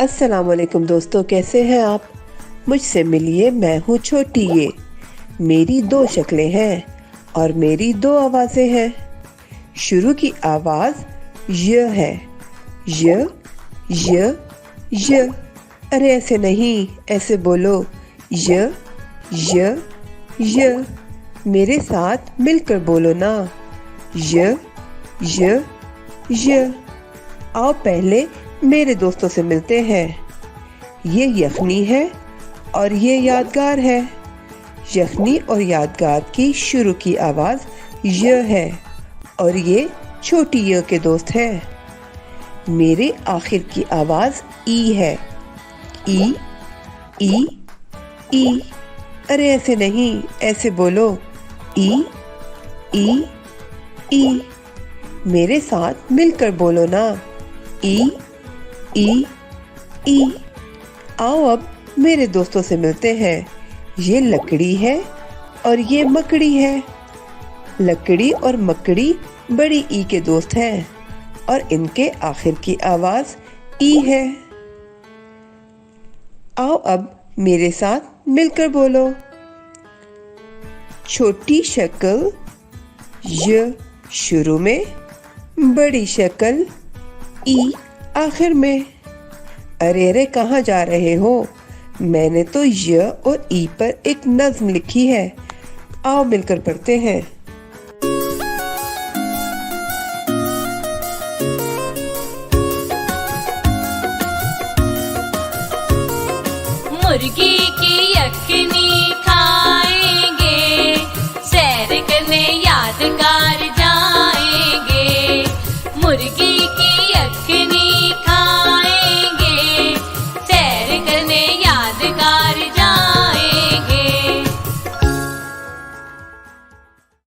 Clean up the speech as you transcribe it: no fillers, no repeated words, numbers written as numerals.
अस्सलाम वालेकुम दोस्तों, कैसे हैं आप। मुझसे मिलिए, मैं हूँ छोटी ये। मेरी दो शक्लें हैं और मेरी दो आवाज़ें हैं। शुरू की आवाज़ य है। य य य। अरे ऐसे नहीं, ऐसे बोलो। य य य। मेरे साथ मिलकर बोलो ना। य य य। आओ पहले मेरे दोस्तों से मिलते हैं। ये यखनी है और ये यादगार है। यखनी और यादगार की शुरू की आवाज़ य है और ये छोटी य के दोस्त हैं। मेरे आखिर की आवाज़ ई है। ई ई ई। अरे ऐसे नहीं, ऐसे बोलो। ई ई ई। मेरे साथ मिलकर बोलो ना। ई ई ई। आओ अब मेरे दोस्तों से मिलते हैं। ये लकड़ी है और ये मकड़ी है। लकड़ी और मकड़ी बड़ी ई के दोस्त हैं और इनके आखिर की आवाज ई है। आओ अब मेरे साथ मिलकर बोलो। छोटी शक्ल य शुरू में, बड़ी शक्ल ई आखिर में। अरे अरे कहाँ जा रहे हो? मैंने तो य और ई पर एक नज्म लिखी है। आओ मिलकर पढ़ते हैं।